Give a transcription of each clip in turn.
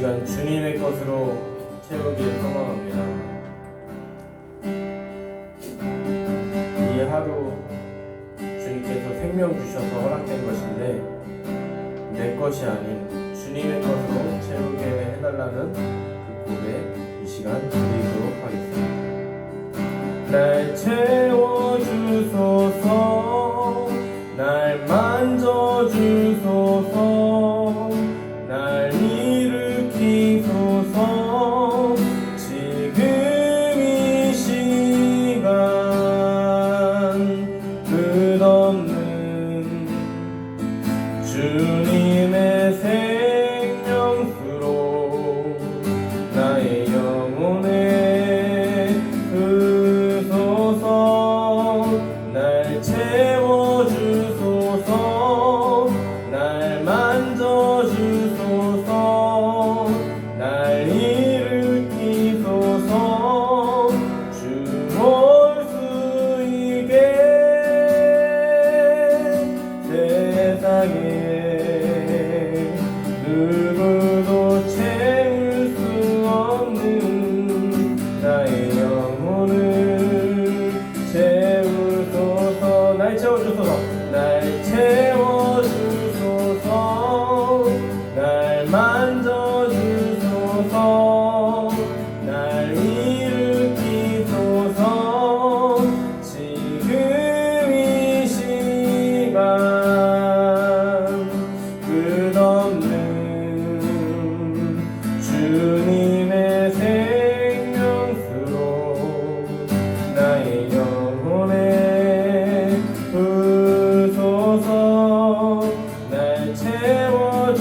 시간 주님의 것으로 채우길 소망합니다. 이 하루 주님께서 생명 주셔서 허락된 것인데 내 것이 아닌 주님의 것으로 채우게 해달라는 그 고백 이 시간 드리도록 하겠습니다. 날 채워주소서, 날 만져주소서, 날 일으키소서. 지금 이 시간 끝없는 주님의 생명수로 나의 영혼에 부소서. 날 채워주소서, 날 만져주소서, 날 일으키소서. 주 볼 수 있게 세상에 누구도 채울 수 없는 나의 영혼을 채우소서. 날 채워주소서, 날 채워주소서, 날 만져주소서, 날 일으키소서. 지금 이 시간 끝없는 주님의 생명수로 나의 영혼에 부소서. 날 채워주소서,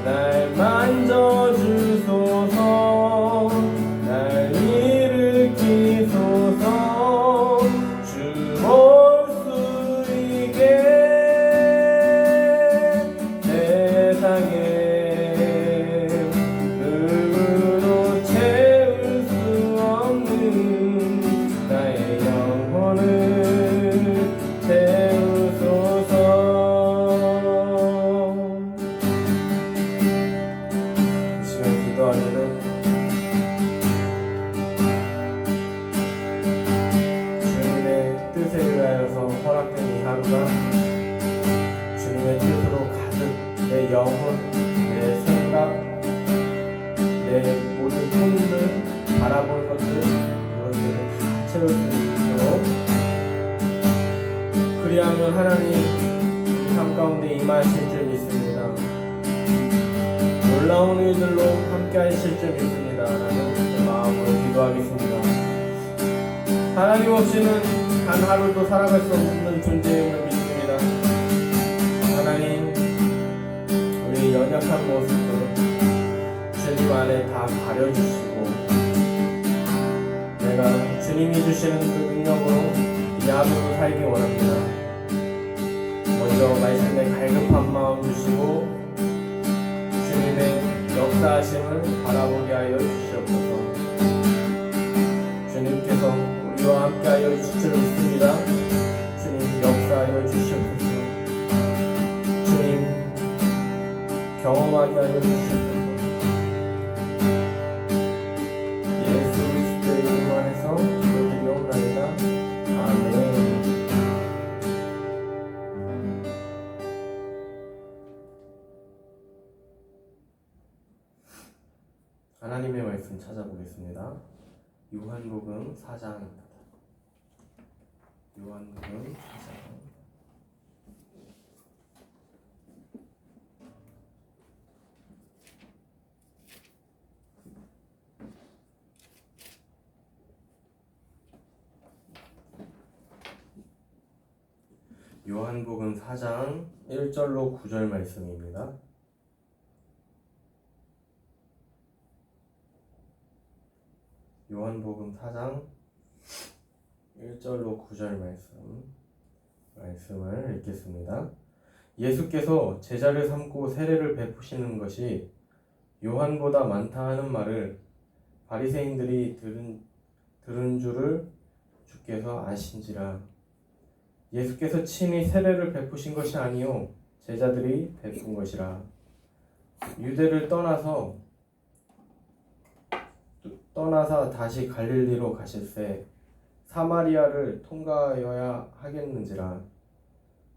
날 만져주소서, 날 일으키소서. 주 볼 수 있게 세상에 누구도 채울 수 없는 나의 영혼을 채우소서. 이 시간 기도하면은 주님의 뜻에 의하여서 허락된 이 하루가 주님의 뜻으로 가득 내 영혼, 내 생각, 내 모든 꿈들, 바라볼 것들, 그것들을 다 채울 수 있도록, 그리하면 하나님 우리 삶 가운데 임하실 줄 믿습니다. 놀라운 일들로 함께 하실 줄 믿습니다. 라는 마음으로 기도하겠습니다. 하나님 없이는 단 하루도 살아갈 수 없는 존재임을 믿습니다. 하나님, 우리 연약한 모습도 주님 안에 다 가려주시고 내가 주님이 주시는 그 능력으로 이 하루도 살기 원합니다. 먼저 말씀에 갈급한 마음 주시고 주님의 역사하심을 바라보게 하여 주시옵소서. 주님께서 우리와 함께하여 주실 줄 믿습니다. 주님 역사하여 주시옵소서. 주님 경험하게 하여 주시옵소서. 예수 그리스도의 이름 안에서 기도드리옵나이다. 아멘. 하나님의 말씀 찾아보겠습니다. 요한복음 4장입니다. 요한복음 4장. 요한복음 4장 1절로 9절 말씀입니다. 요한복음 4장 1절로 9절 말씀을 읽겠습니다. 예수께서 제자를 삼고 세례를 베푸시는 것이 요한보다 많다 하는 말을 바리새인들이 들은 줄을 주께서 아신지라. 예수께서 친히 세례를 베푸신 것이 아니요 제자들이 베푼 것이라. 유대를 떠나서 다시 갈릴리로 가실새 사마리아를 통과하여야 하겠는지라.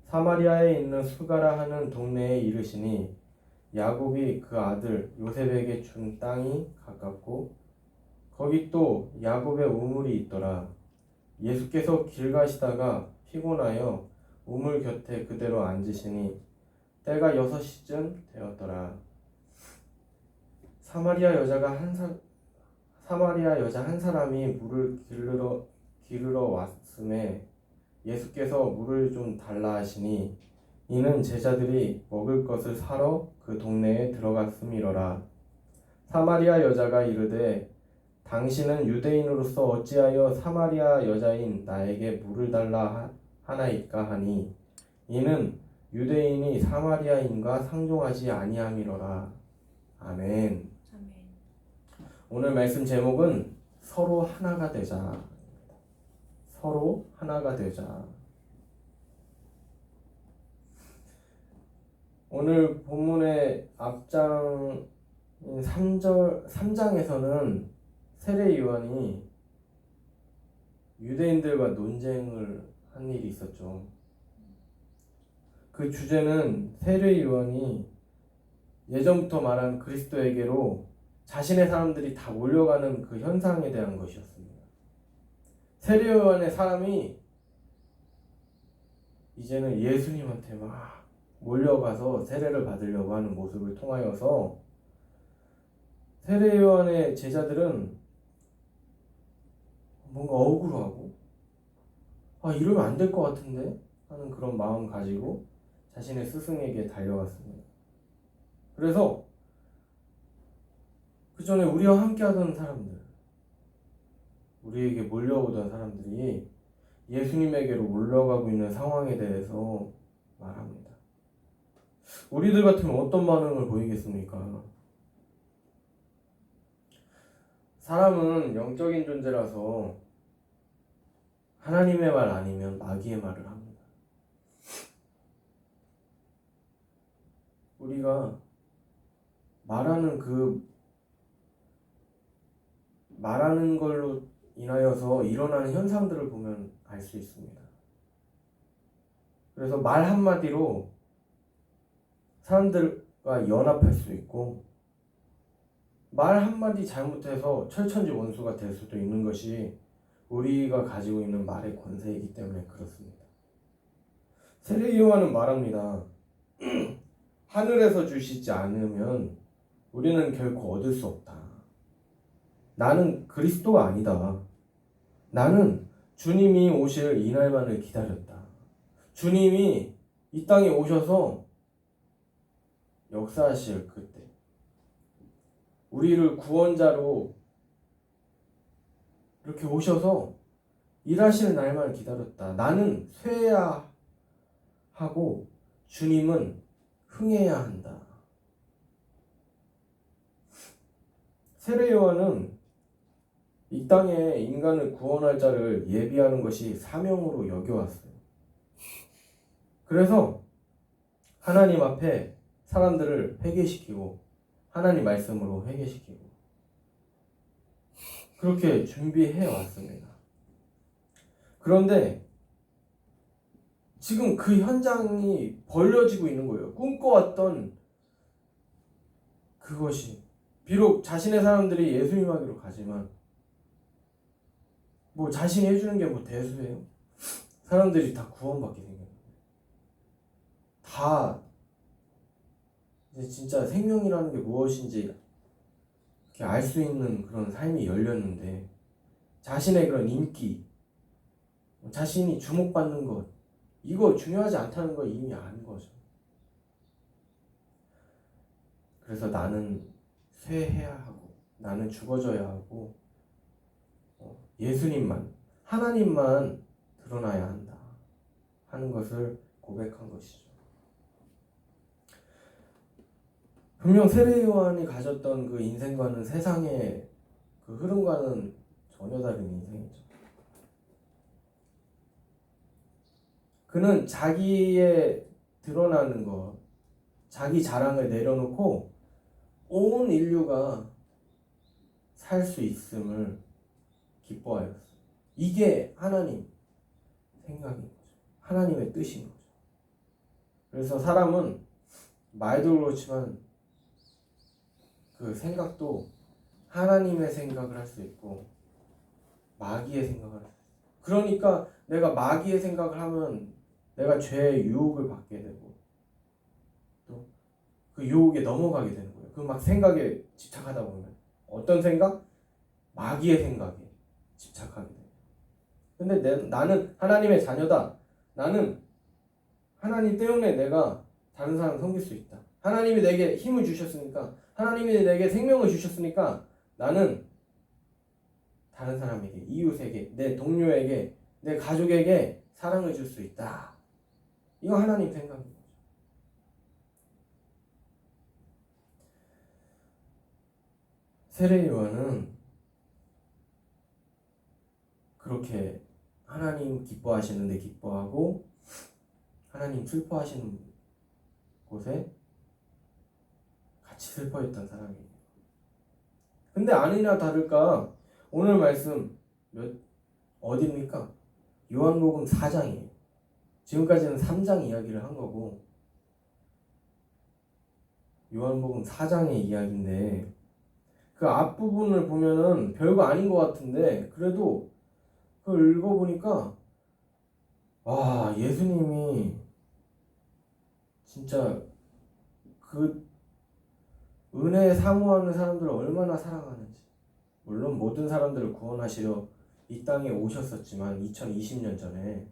사마리아에 있는 수가라 하는 동네에 이르시니 야곱이 그 아들 요셉에게 준 땅이 가깝고 거기 또 야곱의 우물이 있더라. 예수께서 길 가시다가 피곤하여 우물 곁에 그대로 앉으시니 때가 6시쯤 되었더라. 사마리아 여자 한 사람이 물을 기르러 왔음에 예수께서 물을 좀 달라 하시니 이는 제자들이 먹을 것을 사러 그 동네에 들어갔음이로라. 사마리아 여자가 이르되 당신은 유대인으로서 어찌하여 사마리아 여자인 나에게 물을 달라 하나이까 하니 이는 유대인이 사마리아인과 상종하지 아니함이로라. 아멘. 오늘 말씀 제목은 서로 하나가 되자. 서로 하나가 되자. 오늘 본문의 앞장 3장에서는 세례 요한이 유대인들과 논쟁을 한 일이 있었죠. 그 주제는 세례 요한이 예전부터 말한 그리스도에게로 자신의 사람들이 다 몰려가는 그 현상에 대한 것이었습니다. 세례 요한의 사람이 이제는 예수님한테 막 몰려가서 세례를 받으려고 하는 모습을 통하여서 세례 요한의 제자들은 뭔가 억울하고 이러면 안 될 것 같은데 하는 그런 마음 가지고 자신의 스승에게 달려갔습니다. 그래서 그 전에 우리와 함께 하던 사람들, 우리에게 몰려오던 사람들이 예수님에게로 몰려가고 있는 상황에 대해서 말합니다. 우리들 같으면 어떤 반응을 보이겠습니까? 사람은 영적인 존재라서 하나님의 말 아니면 마귀의 말을 합니다. 우리가 말하는 걸로 인하여서 일어나는 현상들을 보면 알 수 있습니다. 그래서 말 한마디로 사람들과 연합할 수 있고 말 한마디 잘못해서 철천지 원수가 될 수도 있는 것이 우리가 가지고 있는 말의 권세이기 때문에 그렇습니다. 세례 요한은 말합니다. 하늘에서 주시지 않으면 우리는 결코 얻을 수 없다. 나는 그리스도가 아니다. 나는 주님이 오실 이날만을 기다렸다. 주님이 이 땅에 오셔서 역사하실 그때 우리를 구원자로 이렇게 오셔서 일하실 날만을 기다렸다. 나는 쇠해야 하고 주님은 흥해야 한다. 세례 요한은 이 땅에 인간을 구원할 자를 예비하는 것이 사명으로 여겨왔어요. 그래서 하나님 앞에 사람들을 회개시키고 하나님 말씀으로 회개시키고 그렇게 준비해 왔습니다. 그런데 지금 그 현장이 벌려지고 있는 거예요. 꿈꿔왔던 그것이 비록 자신의 사람들이 예수님에게로 가지만 뭐 자신이 해주는 게 뭐 대수예요? 사람들이 다 구원받게 생겼는데 다 이제 진짜 생명이라는 게 무엇인지 이렇게 알 수 있는 그런 삶이 열렸는데 자신의 그런 인기, 자신이 주목받는 것 이거 중요하지 않다는 걸 이미 아는 거죠. 그래서 나는 쇠해야 하고 나는 죽어져야 하고 예수님만 하나님만 드러나야 한다 하는 것을 고백한 것이죠. 분명 세례 요한이 가졌던 그 인생과는 세상의 그 흐름과는 전혀 다른 인생이죠. 그는 자기의 드러나는 것, 자기 자랑을 내려놓고 온 인류가 살 수 있음을 기뻐하였어요. 이게 하나님 생각인 거죠. 하나님의 뜻인 거죠. 그래서 사람은 말도 그렇지만 그 생각도 하나님의 생각을 할 수 있고 마귀의 생각을 할 수 있어요. 그러니까 내가 마귀의 생각을 하면 내가 죄의 유혹을 받게 되고 또 그 유혹에 넘어가게 되는 거예요. 그 막 생각에 집착하다 보면 어떤 생각? 마귀의 생각에 집착하게 돼요. 근데 나는 하나님의 자녀다. 나는 하나님 때문에 내가 다른 사람 섬길 수 있다. 하나님이 내게 힘을 주셨으니까, 하나님이 내게 생명을 주셨으니까 나는 다른 사람에게, 이웃에게, 내 동료에게, 내 가족에게 사랑을 줄 수 있다. 이거 하나님 생각입니다. 세례 요한은 그렇게 하나님 기뻐하시는데 기뻐하고 하나님 슬퍼하시는 곳에 같이 슬퍼했던 사람이에요. 근데 아니나 다를까 오늘 말씀 어디입니까? 요한복음 4장이에요. 지금까지는 3장 이야기를 한 거고 요한복음 4장의 이야기인데 그 앞부분을 보면은 별거 아닌 것 같은데 그래도 그걸 읽어보니까 와, 예수님이 진짜 그 은혜 사모하는 사람들을 얼마나 사랑하는지. 물론 모든 사람들을 구원하시려 이 땅에 오셨었지만 2020년 전에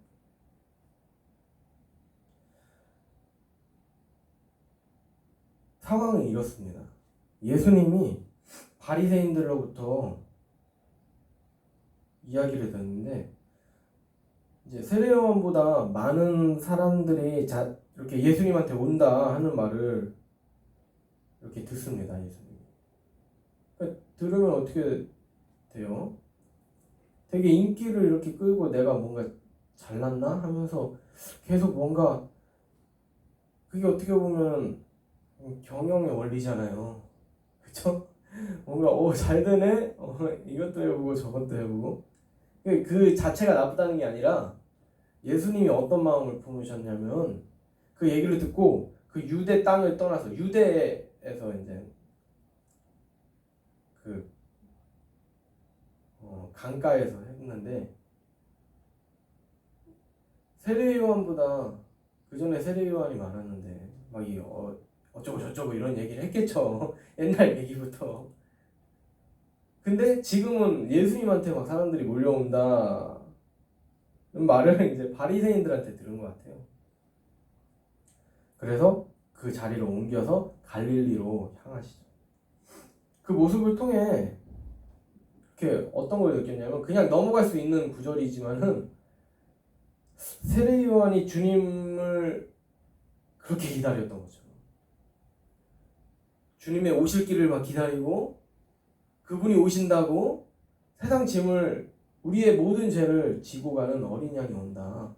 상황은 이렇습니다. 예수님이 바리새인들로부터 이야기를 듣는데 이제 세례요한보다 많은 사람들이 이렇게 예수님한테 온다 하는 말을 이렇게 듣습니다. 예수님. 그러니까 들으면 어떻게 돼요? 되게 인기를 이렇게 끌고 내가 뭔가 잘났나 하면서 계속 뭔가 그게 어떻게 보면 경영의 원리잖아요. 그쵸? 뭔가 잘 되네? 이것도 해보고 저것도 해보고 그 자체가 나쁘다는 게 아니라 예수님이 어떤 마음을 품으셨냐면 그 얘기를 듣고 그 유대 땅을 떠나서 유대에서 이제 그 강가에서 했는데 세례요한보다 그 전에 세례요한이 많았는데 막 어쩌고 저쩌고 이런 얘기를 했겠죠. 옛날 얘기부터. 근데 지금은 예수님한테 막 사람들이 몰려온다 말을 이제 바리새인들한테 들은 것 같아요. 그래서 그 자리를 옮겨서 갈릴리로 향하시죠. 그 모습을 통해 이렇게 어떤 걸 느꼈냐면 그냥 넘어갈 수 있는 구절이지만은 세례 요한이 주님을 그렇게 기다렸던 거죠. 주님의 오실 길을 막 기다리고 그분이 오신다고 세상 짐을 우리의 모든 죄를 지고 가는 어린 양이 온다.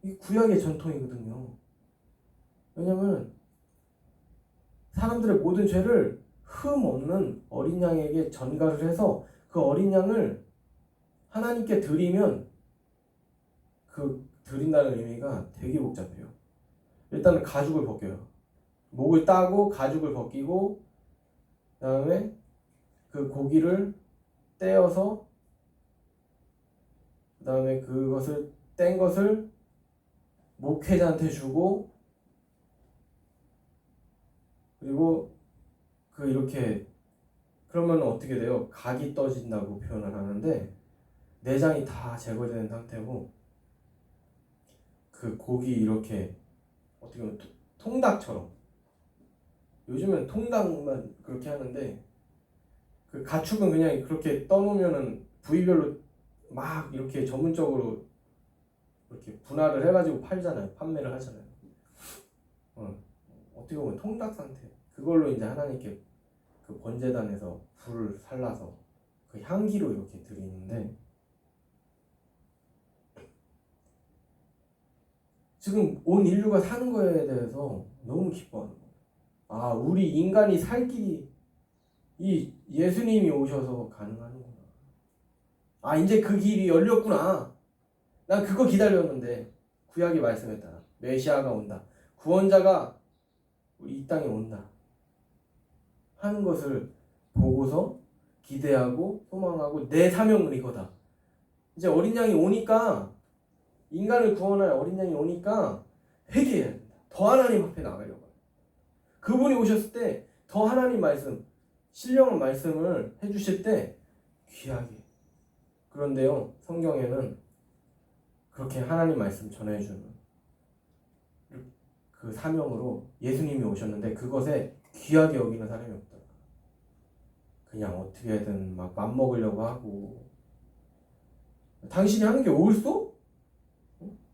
이게 구약의 전통이거든요. 왜냐면 사람들의 모든 죄를 흠 없는 어린 양에게 전가를 해서 그 어린 양을 하나님께 드리면 그 드린다는 의미가 되게 복잡해요. 일단은 가죽을 벗겨요. 목을 따고 가죽을 벗기고 그 다음에 그 고기를 떼어서 그 다음에 그것을 뗀 것을 목회자한테 주고 그리고 이렇게 그러면 어떻게 돼요? 각이 떠진다고 표현을 하는데 내장이 다 제거된 상태고 그 고기 이렇게 어떻게 보면 통닭처럼 요즘엔 통닭만 그렇게 하는데 그 가축은 그냥 그렇게 떠놓으면은 부위별로 막 이렇게 전문적으로 이렇게 분할을 해가지고 팔잖아요. 판매를 하잖아요. 어떻게 보면 통닭 상태. 그걸로 이제 하나님께 그 번제단에서 불을 살라서 그 향기로 이렇게 드리는데 지금 온 인류가 사는 거에 대해서 너무 기뻐하는 거예요. 아, 우리 인간이 살 길이 이 예수님이 오셔서 가능하는구나. 아, 이제 그 길이 열렸구나. 난 그거 기다렸는데 구약이 말씀했다. 메시아가 온다. 구원자가 이 땅에 온다. 하는 것을 보고서 기대하고 소망하고 내 사명은 이거다. 이제 어린 양이 오니까 인간을 구원할 어린 양이 오니까 회개해야 된다. 더 하나님 앞에 나가려고 해요. 그분이 오셨을 때 더 하나님 말씀, 신령한 말씀을 해주실 때 귀하게. 그런데요, 성경에는 그렇게 하나님 말씀 전해주는 그 사명으로 예수님이 오셨는데 그것에 귀하게 여기는 사람이 없다. 그냥 어떻게든 막 맘먹으려고 하고. 당신이 하는 게 옳소?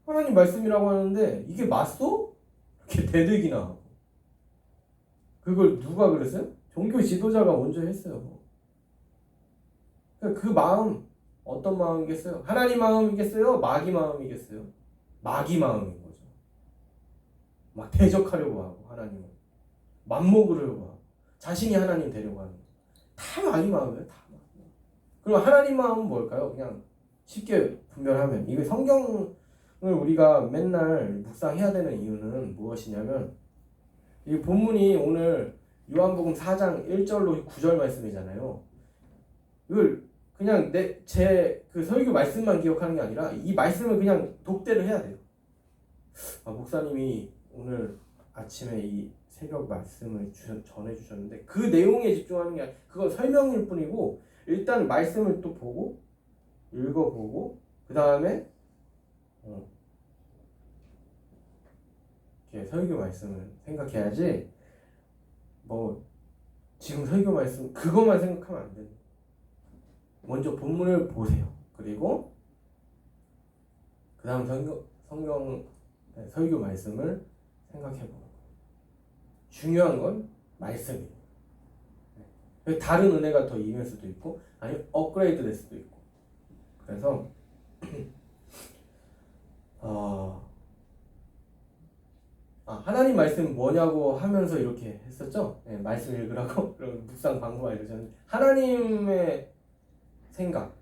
하나님 말씀이라고 하는데 이게 맞소? 이렇게 대들기나 하고. 그걸 누가 그랬어요? 종교 지도자가 먼저 했어요. 그 마음 어떤 마음이겠어요? 하나님 마음이겠어요? 마귀 마음이겠어요? 마귀 마음인 거죠. 막 대적하려고 하고 하나님을 맘먹으려고 하고 자신이 하나님 되려고 하는 거. 다 마귀 마음이에요. 다 마귀 마음. 그럼 하나님 마음은 뭘까요? 그냥 쉽게 분별하면 이게 성경을 우리가 맨날 묵상해야 되는 이유는 무엇이냐면 이 본문이 오늘 요한복음 4장 1절로 9절 말씀이잖아요. 이걸 그냥 제 그 설교 말씀만 기억하는 게 아니라 이 말씀을 그냥 독대를 해야 돼요. 아, 목사님이 오늘 아침에 이 새벽 말씀을 전해주셨는데 그 내용에 집중하는 게 아니라 그건 설명일 뿐이고 일단 말씀을 또 보고 읽어보고 그 다음에 설교 말씀을 생각해야지 뭐 지금 설교 말씀 그것만 생각하면 안 돼요. 먼저 본문을 보세요. 그리고 그 다음 성경 설교 말씀을 생각해보는 거예요. 중요한 건 말씀이에요. 다른 은혜가 더 임할 수도 있고 아니면 업그레이드 될 수도 있고. 그래서 하나님 말씀 뭐냐고 하면서 이렇게 했었죠. 네, 말씀 읽으라고 그런 묵상 방법 알려줬는데 하나님의 생각,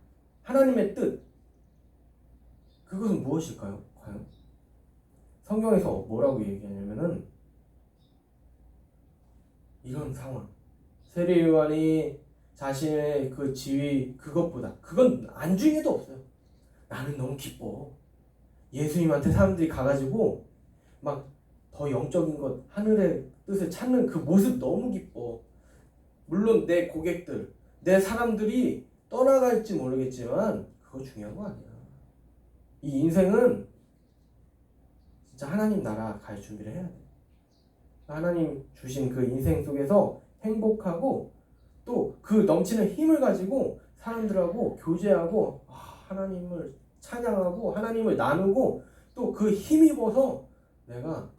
하나님의 뜻 그것은 무엇일까요? 과연 성경에서 뭐라고 얘기하냐면은 이런 상황 세례 요한이 자신의 그 지위 그것보다 그건 안중에도 없어요. 나는 너무 기뻐. 예수님한테 사람들이 가가지고 막 더 영적인 것 하늘의 뜻을 찾는 그 모습 너무 기뻐. 물론 내 고객들 내 사람들이 떠나갈지 모르겠지만 그거 중요한 거 아니야. 이 인생은 진짜 하나님 나라 갈 준비를 해야 돼. 하나님 주신 그 인생 속에서 행복하고 또 그 넘치는 힘을 가지고 사람들하고 교제하고 하나님을 찬양하고 하나님을 나누고 또 그 힘입어서 내가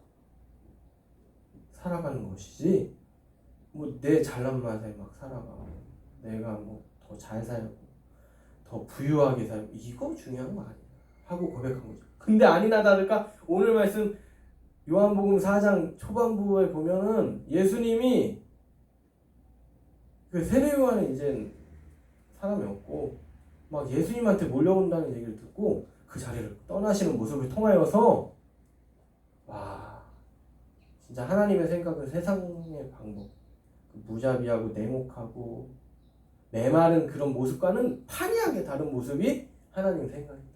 살아가는 것이지 뭐 내 잘난 맛에 막 살아가 내가 뭐 더 잘 살고 더 부유하게 살고 이거 중요한 거 아니야 하고 고백한 거죠. 근데 아니나 다를까 오늘 말씀 요한복음 4장 초반부에 보면은 예수님이 그 세례 요한은 이제 사람이 없고 막 예수님한테 몰려온다는 얘기를 듣고 그 자리를 떠나시는 모습을 통하여서 와 진짜 하나님의 생각은 세상의 방법 무자비하고 냉혹하고 메마른 그런 모습과는 판이하게 다른 모습이 하나님의 생각이다.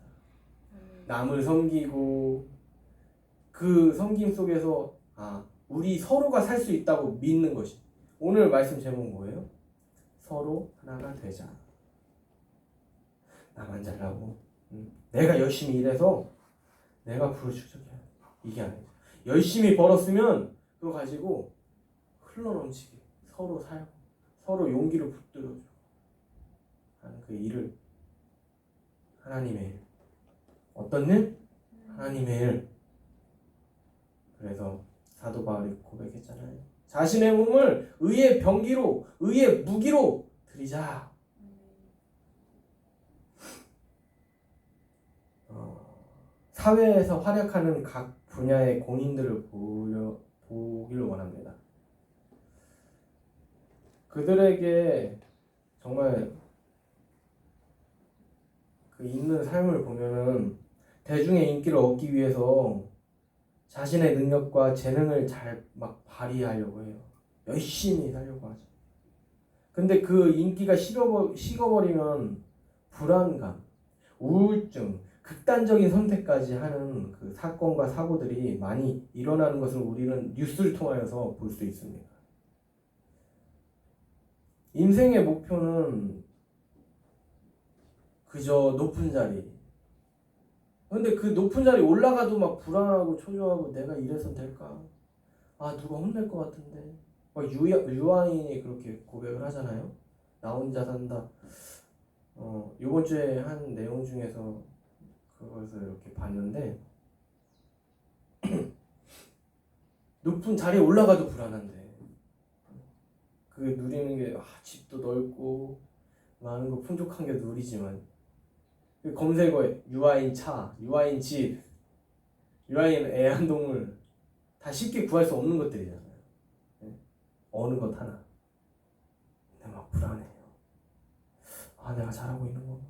남을 섬기고 그 섬김 속에서 우리 서로가 살 수 있다고 믿는 것이. 오늘 말씀 제목 뭐예요? 서로 하나가 되자. 나만 잘나고 내가 열심히 일해서 내가 부르짖게 이게 아니죠. 열심히 벌었으면 그거 가지고 흘러넘치게 서로 살고 서로 용기를 붙들어주고 하는 그 일을 하나님의 일. 어떤 일? 하나님의 일. 그래서 사도 바울이 고백했잖아요. 자신의 몸을 의의 병기로 의의 무기로 드리자. 사회에서 활약하는 각 분야의 공인들을 보기를 원합니다. 그들에게 정말 그 있는 삶을 보면은 대중의 인기를 얻기 위해서 자신의 능력과 재능을 잘 막 발휘하려고 해요. 열심히 살려고 하죠. 근데 그 인기가 식어버리면 불안감, 우울증, 극단적인 선택까지 하는 그 사건과 사고들이 많이 일어나는 것을 우리는 뉴스를 통하여서 볼 수 있습니다. 인생의 목표는 그저 높은 자리. 근데 그 높은 자리 올라가도 막 불안하고 초조하고 내가 이래서 될까? 아, 누가 혼낼 것 같은데. 막 유아인이 그렇게 고백을 하잖아요. 나 혼자 산다. 이번 주에 한 내용 중에서 그것을 이렇게 봤는데 높은 자리에 올라가도 불안한데 그 누리는 게 집도 넓고 많은 거 풍족한 게 누리지만 검색어에 유아인 차, 유아인 집, 유아인 애완동물 다 쉽게 구할 수 없는 것들이잖아요. 어느 것 하나. 근데 막 불안해요. 아, 내가 잘하고 있는 건가?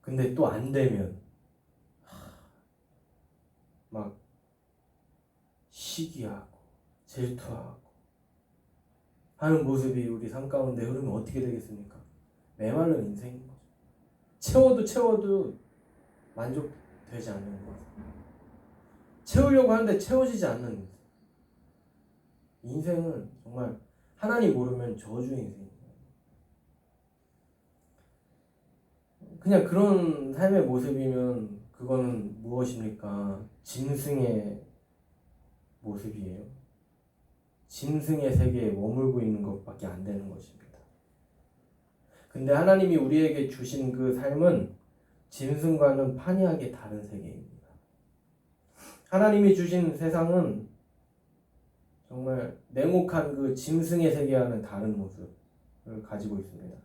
근데 또 안 되면 막 시기하고 질투하고 하는 모습이 우리 삶 가운데 흐르면 어떻게 되겠습니까? 메마른 인생인 거죠. 채워도 만족되지 않는 것. 채우려고 하는데 채워지지 않는 인생은 정말 하나님 모르면 저주의 인생입니다. 그냥 그런 삶의 모습이면 그거는 무엇입니까? 짐승의 모습이에요. 짐승의 세계에 머물고 있는 것밖에 안 되는 것입니다. 근데 하나님이 우리에게 주신 그 삶은 짐승과는 판이하게 다른 세계입니다. 하나님이 주신 세상은 정말 냉혹한 그 짐승의 세계와는 다른 모습을 가지고 있습니다.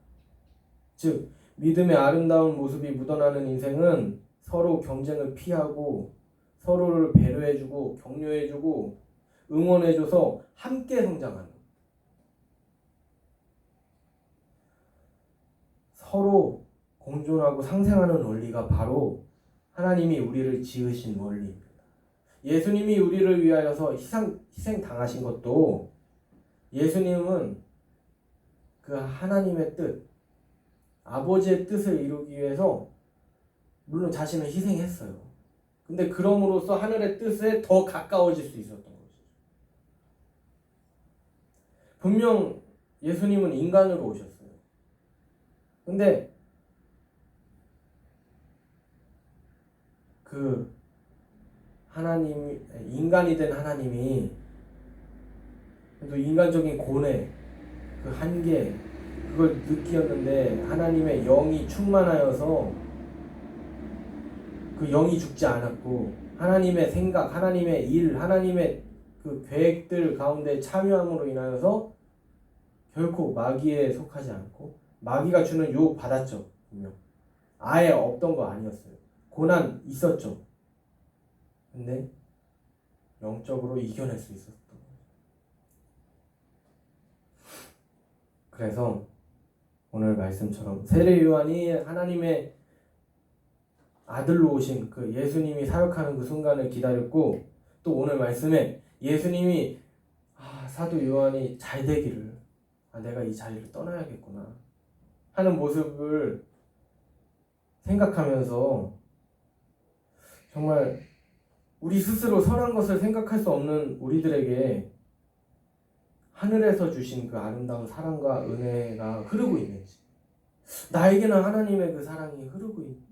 즉 믿음의 아름다운 모습이 묻어나는 인생은 서로 경쟁을 피하고 서로를 배려해주고 격려해주고 응원해줘서 함께 성장하는, 서로 공존하고 상생하는 원리가 바로 하나님이 우리를 지으신 원리입니다. 예수님이 우리를 위하여서 희생 당하신 것도 예수님은 그 하나님의 뜻, 아버지의 뜻을 이루기 위해서 물론 자신을 희생했어요. 근데 그럼으로써 하늘의 뜻에 더 가까워질 수 있었던 거죠. 분명 예수님은 인간으로 오셨어요. 근데 그 하나님, 인간이 된 하나님이 또 인간적인 고뇌, 그 한계, 그걸 느끼었는데 하나님의 영이 충만하여서 그 영이 죽지 않았고 하나님의 생각, 하나님의 일, 하나님의 그 계획들 가운데 참여함으로 인하여서 결코 마귀에 속하지 않고, 마귀가 주는 유혹 받았죠. 분명 아예 없던 거 아니었어요. 고난 있었죠. 근데 영적으로 이겨낼 수 있었던 거예요. 그래서 오늘 말씀처럼 세례 요한이 하나님의 아들로 오신 그 예수님이 사역하는 그 순간을 기다렸고, 또 오늘 말씀에 예수님이 사도 요한이 잘 되기를, 내가 이 자리를 떠나야겠구나 하는 모습을 생각하면서 정말 우리 스스로 선한 것을 생각할 수 없는 우리들에게 하늘에서 주신 그 아름다운 사랑과 은혜가 흐르고 있는지, 나에게는 하나님의 그 사랑이 흐르고 있는지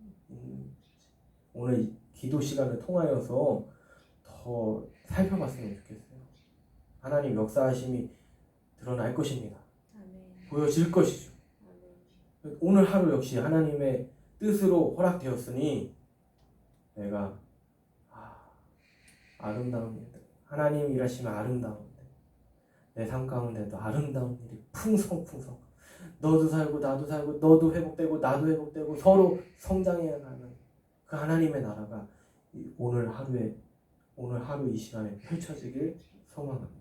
오늘 기도 시간을 통하여서 더 살펴봤으면 좋겠어요. 하나님 역사하심이 드러날 것입니다. 보여질 것이죠. 오늘 하루 역시 하나님의 뜻으로 허락되었으니 내가 아름다운 일들, 하나님 일하시면 아름다운데 내 삶 가운데도 아름다운 일이 풍성풍성, 너도 살고 나도 살고 너도 회복되고 나도 회복되고 서로 성장해가는 그 하나님의 나라가 오늘 하루에 오늘 하루 이 시간에 펼쳐지길 소망합니다.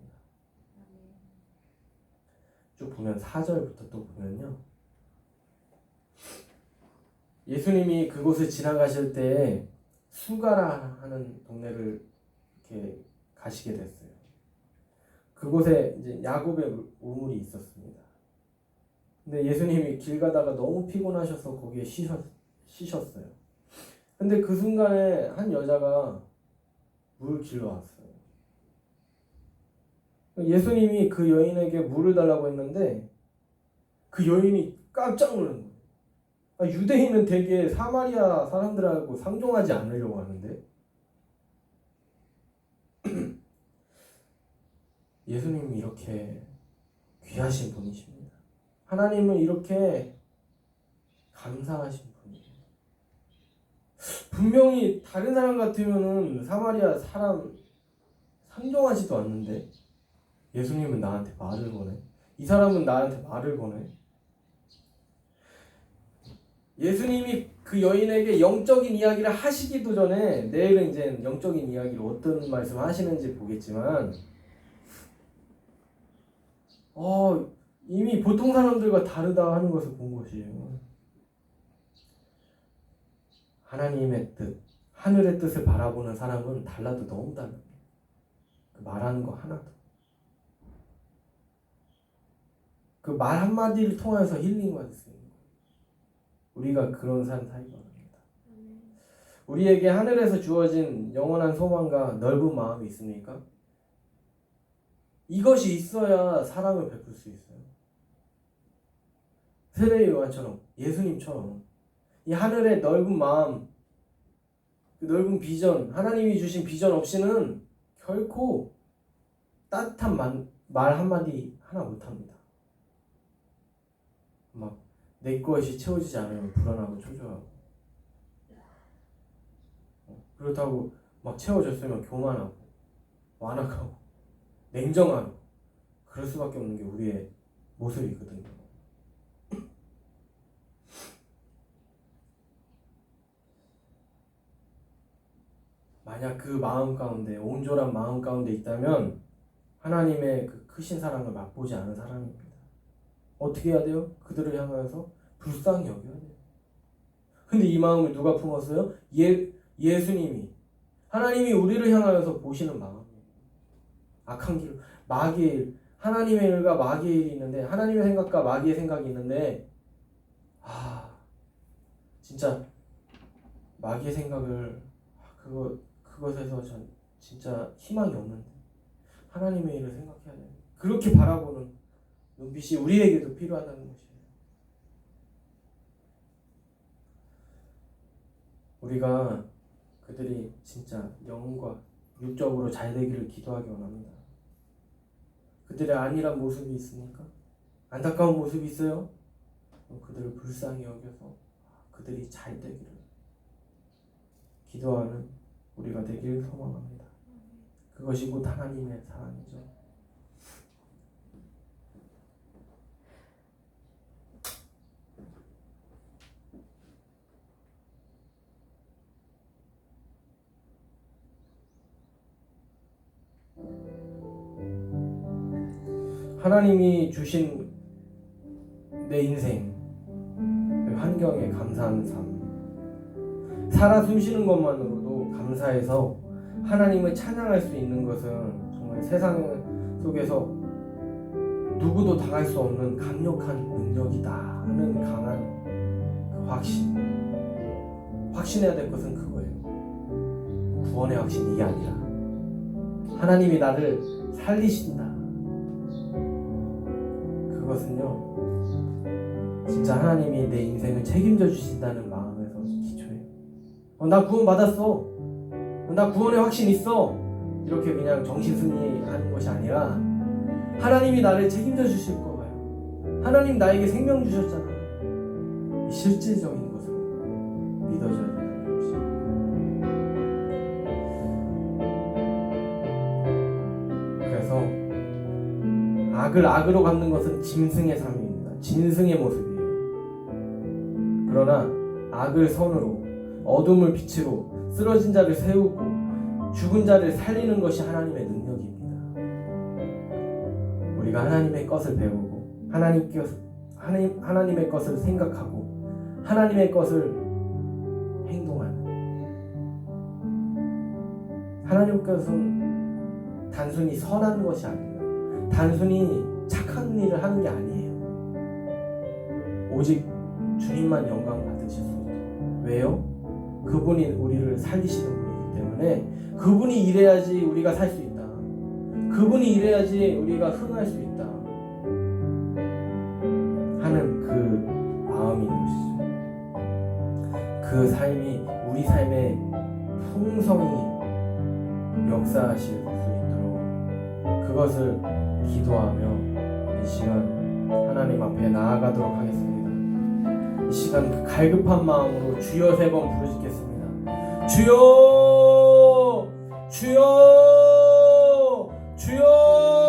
쭉 보면 4절부터 또 보면요, 예수님이 그곳을 지나가실 때 수가라 하는 동네를 이렇게 가시게 됐어요. 그곳에 이제 야곱의 우물이 있었습니다. 근데 예수님이 길 가다가 너무 피곤하셔서 거기에 쉬셨어요. 근데 그 순간에 한 여자가 물을 길러 왔어요. 예수님이 그 여인에게 물을 달라고 했는데 그 여인이 깜짝 놀란 거예요. 유대인은 되게 사마리아 사람들하고 상종하지 않으려고 하는데 예수님이 이렇게 귀하신 분이십니다. 하나님은 이렇게 감사하신 분이에요. 분명히 다른 사람 같으면은 사마리아 사람 상종하지도 않는데 예수님은 나한테 말을 거네. 이 사람은 나한테 말을 거네. 예수님이 그 여인에게 영적인 이야기를 하시기도 전에, 내일은 이제 영적인 이야기를 어떤 말씀 하시는지 보겠지만, 이미 보통 사람들과 다르다 하는 것을 본 것이에요. 하나님의 뜻, 하늘의 뜻을 바라보는 사람은 달라도 너무 달라요. 말하는 거 하나도. 그 말 한마디를 통해서 힐링 받을 수 있는 거예요. 우리가 그런 삶 살기 바랍니다. 우리에게 하늘에서 주어진 영원한 소망과 넓은 마음이 있습니까? 이것이 있어야 사랑을 베풀 수 있어요. 세례 요한처럼, 예수님처럼 이 하늘의 넓은 마음, 그 넓은 비전, 하나님이 주신 비전 없이는 결코 따뜻한 말 한마디 하나 못합니다. 막 내 것이 채워지지 않으면 불안하고 초조하고, 그렇다고 막 채워졌으면 교만하고 완악하고 냉정하고 그럴 수밖에 없는 게 우리의 모습이거든요. 만약 그 마음 가운데, 온전한 마음 가운데 있다면 하나님의 그 크신 사랑을 맛보지 않은 사람입니다. 어떻게 해야 돼요? 그들을 향하여서 불쌍히 여겨야 돼요. 근데 이 마음을 누가 품었어요? 예수님이. 하나님이 우리를 향하여서 보시는 마음이에요. 악한 길, 마귀의 일, 하나님의 일과 마귀의 일이 있는데, 하나님의 생각과 마귀의 생각이 있는데, 진짜 마귀의 생각을 그것에서 전 진짜 희망이 없는데 하나님의 일을 생각해야 돼요. 그렇게 바라보는 눈빛이 우리에게도 필요하다는 것이에요. 우리가 그들이 진짜 영과 육적으로 잘 되기를 기도하기 원합니다. 그들의 안일한 모습이 있습니까? 안타까운 모습이 있어요? 그들을 불쌍히 여겨서 그들이 잘 되기를 기도하는 우리가 되기를 소망합니다. 그것이 곧 하나님의 사랑이죠. 하나님이 주신 내 인생, 환경에 감사하는 삶, 살아 숨쉬는 것만으로도 감사해서 하나님을 찬양할 수 있는 것은 정말 세상 속에서 누구도 당할 수 없는 강력한 능력이다 하는 강한 그 확신해야 될 것은 그거예요. 구원의 확신, 이게 아니라 하나님이 나를 살리신다. 그것은요, 진짜 하나님이 내 인생을 책임져 주신다는 마음에서 기초해요. 나 구원 받았어, 나 구원의 확신 있어, 이렇게 그냥 정신승리하는 것이 아니라 하나님이 나를 책임져 주실 거예요. 하나님 나에게 생명 주셨잖아. 실질적인 것으로 믿어줘야 된다는 것이. 그래서 악을 악으로 갚는 것은 짐승의 삶입니다. 짐승의 모습이에요. 그러나 악을 선으로, 어둠을 빛으로, 쓰러진 자를 세우고 죽은 자를 살리는 것이 하나님의 능력입니다. 우리가 하나님의 것을 배우고 하나님의 것을 생각하고 하나님의 것을 행동하는, 하나님의 것은 단순히 선한 것이 아니에요. 단순히 착한 일을 하는 게 아니에요. 오직 주님만 영광 받으실 수 있도록. 왜요? 그분이 우리를 살리시는 분이기 때문에 그분이 일해야지 우리가 살 수 있다. 그분이 일해야지 우리가 흥할 수 있다 하는 그 마음인 것이죠. 그 삶이 우리 삶의 풍성히 역사하실 수 있도록 그것을 기도하며 이 시간 하나님 앞에 나아가도록 하겠습니다. 이 시간 그 갈급한 마음으로 주여 3번 부르짖겠습니다. 주여, 주여.